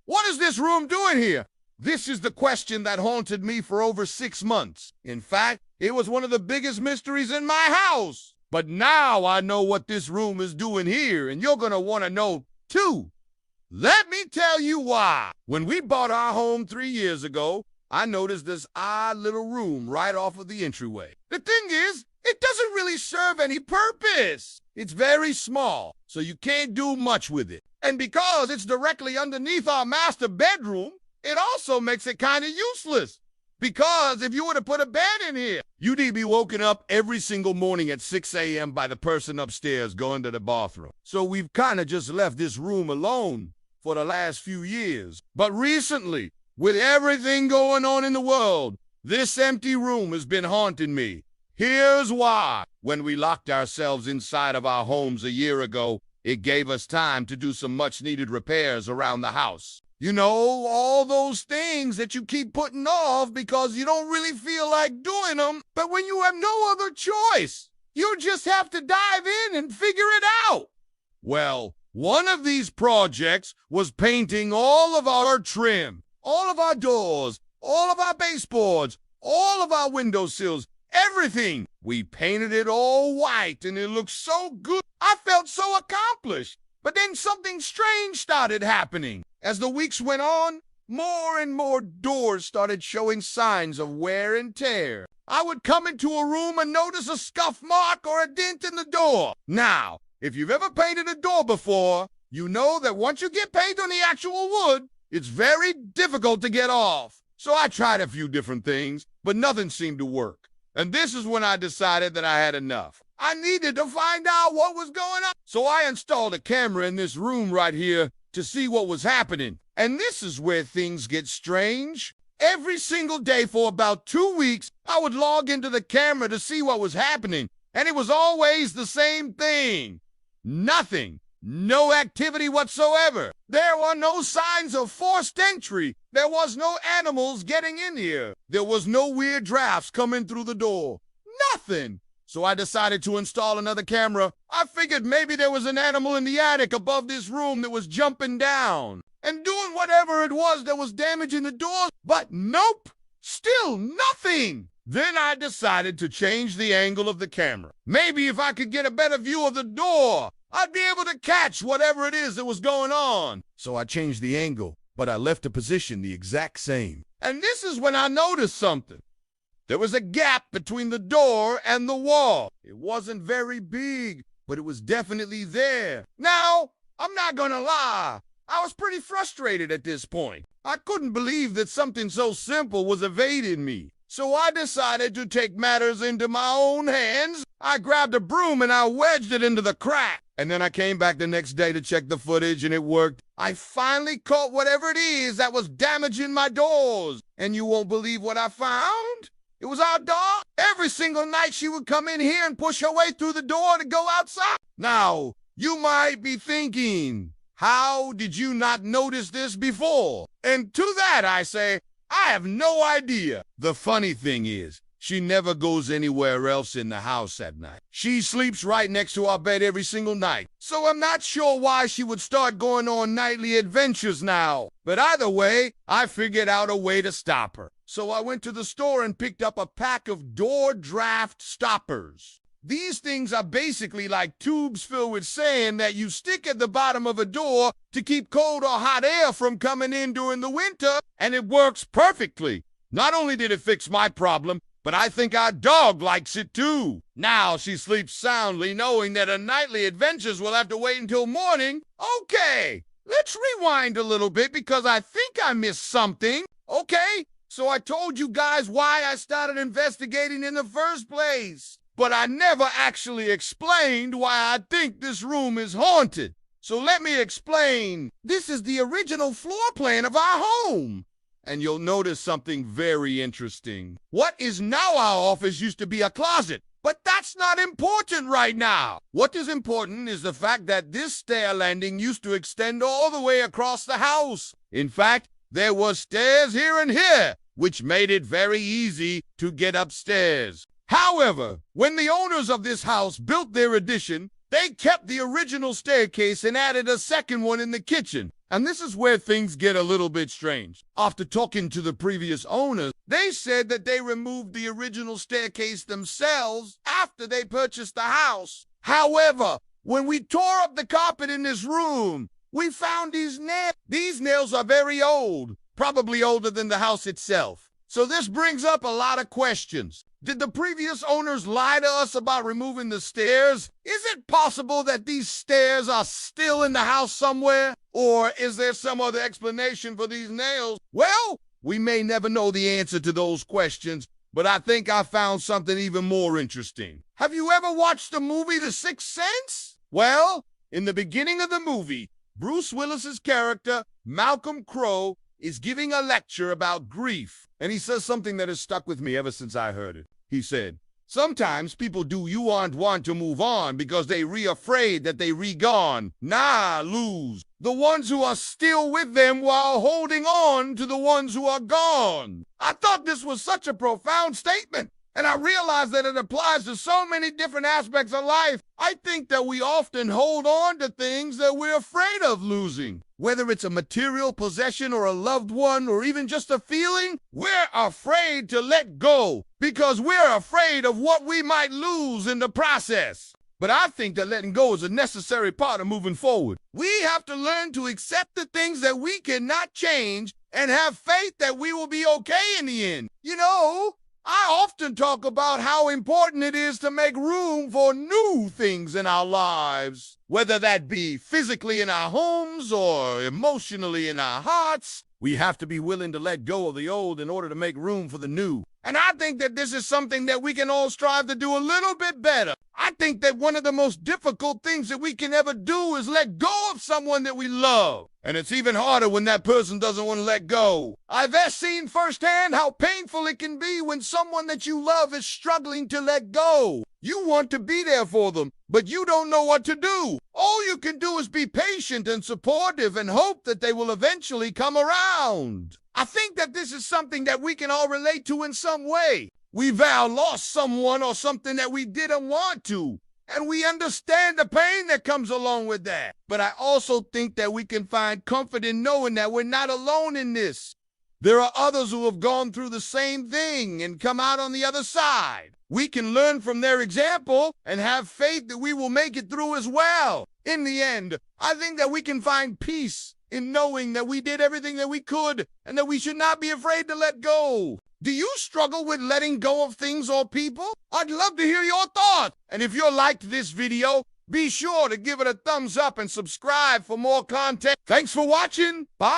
What is this room doing here? This is the question that haunted me for over 6 months. In fact, it was one of the biggest mysteries in my house. But now I know what this room is doing here, and you're gonna want to know too. Let me tell you why. When we bought our home 3 years ago, I noticed this odd little room right off of the entryway. The thing is, it doesn't really serve any purpose. It's very small, so you can't do much with it. And because it's directly underneath our master bedroom, it also makes it kind of useless. Because if you were to put a bed in here, you'd be woken up every single morning at 6 a.m. by the person upstairs going to the bathroom. So we've kind of just left this room alone for the last few years. But recently, with everything going on in the world, this empty room has been haunting me. Here's why. When we locked ourselves inside of our homes a year ago, it gave us time to do some much-needed repairs around the house. You know, all those things that you keep putting off because you don't really feel like doing them. But when you have no other choice, you just have to dive in and figure it out. Well, one of these projects was painting all of our trim, all of our doors, all of our baseboards, all of our windowsills, everything. We painted it all white and it looked so good. I felt so accomplished. But then something strange started happening. As the weeks went on, more and more doors started showing signs of wear and tear. I would come into a room and notice a scuff mark or a dent in the door. Now, if you've ever painted a door before, you know that once you get paint on the actual wood, it's very difficult to get off. So I tried a few different things, but nothing seemed to work. And this is when I decided that I had enough. I needed to find out what was going on. So I installed a camera in this room right here to see what was happening. And this is where things get strange. Every single day for about 2 weeks, I would log into the camera to see what was happening. And it was always the same thing. Nothing. No activity whatsoever. There were no signs of forced entry. There was no animals getting in here. There was no weird drafts coming through the door. Nothing. So I decided to install another camera. I figured maybe there was an animal in the attic above this room that was jumping down and doing whatever it was that was damaging the doors. But nope, still nothing. Then I decided to change the angle of the camera. Maybe if I could get a better view of the door, I'd be able to catch whatever it is that was going on. So I changed the angle, but I left the position the exact same. And this is when I noticed something. There was a gap between the door and the wall. It wasn't very big, but it was definitely there. Now, I'm not gonna lie. I was pretty frustrated at this point. I couldn't believe that something so simple was evading me. So I decided to take matters into my own hands. I grabbed a broom and I wedged it into the crack. And then I came back the next day to check the footage and it worked. I finally caught whatever it is that was damaging my doors. And you won't believe what I found. It was our dog. Every single night she would come in here and push her way through the door to go outside. Now, you might be thinking, how did you not notice this before? And to that I say, I have no idea. The funny thing is, she never goes anywhere else in the house at night. She sleeps right next to our bed every single night. So I'm not sure why she would start going on nightly adventures now. But either way, I figured out a way to stop her. So I went to the store and picked up a pack of door draft stoppers. These things are basically like tubes filled with sand that you stick at the bottom of a door to keep cold or hot air from coming in during the winter, and it works perfectly. Not only did it fix my problem, but I think our dog likes it too. Now she sleeps soundly knowing that her nightly adventures will have to wait until morning. Okay, let's rewind a little bit because I think I missed something. Okay, so I told you guys why I started investigating in the first place. But I never actually explained why I think this room is haunted. So let me explain. This is the original floor plan of our home. And you'll notice something very interesting. What is now our office used to be a closet. But that's not important right now. What is important is the fact that this stair landing used to extend all the way across the house. In fact, there were stairs here and here, which made it very easy to get upstairs. However, when the owners of this house built their addition, They kept the original staircase and added a second one in the kitchen. And this is where things get a little bit strange. After talking to the previous owners, they said that they removed the original staircase themselves after they purchased the house. However, when we tore up the carpet in this room, we found these nails. These nails are very old, probably older than the house itself. So this brings up a lot of questions. Did the previous owners lie to us about removing the stairs? Is it possible that these stairs are still in the house somewhere? Or is there some other explanation for these nails? Well, we may never know the answer to those questions, but I think I found something even more interesting. Have you ever watched the movie The Sixth Sense? Well, in the beginning of the movie, Bruce Willis's character, Malcolm Crowe, is giving a lecture about grief. And he says something that has stuck with me ever since I heard it. He said, "Sometimes people do you aren't want to move on because they afraid that they gone. Nah, lose. The ones who are still with them while holding on to the ones who are gone." I thought this was such a profound statement. And I realize that it applies to so many different aspects of life. I think that we often hold on to things that we're afraid of losing. Whether it's a material possession or a loved one or even just a feeling, we're afraid to let go because we're afraid of what we might lose in the process. But I think that letting go is a necessary part of moving forward. We have to learn to accept the things that we cannot change and have faith that we will be okay in the end. You know, I often talk about how important it is to make room for new things in our lives, whether that be physically in our homes or emotionally in our hearts. We have to be willing to let go of the old in order to make room for the new. And I think that this is something that we can all strive to do a little bit better. I think that one of the most difficult things that we can ever do is let go of someone that we love. And it's even harder when that person doesn't want to let go. I've seen firsthand how painful it can be when someone that you love is struggling to let go. You want to be there for them, but you don't know what to do. All you can do is be patient and supportive and hope that they will eventually come around. I think that this is something that we can all relate to in some way. We've lost someone or something that we didn't want to, and we understand the pain that comes along with that. But I also think that we can find comfort in knowing that we're not alone in this. There are others who have gone through the same thing and come out on the other side. We can learn from their example and have faith that we will make it through as well. In the end, I think that we can find peace in knowing that we did everything that we could and that we should not be afraid to let go. Do you struggle with letting go of things or people? I'd love to hear your thoughts. And if you liked this video, be sure to give it a thumbs up and subscribe for more content. Thanks for watching. Bye.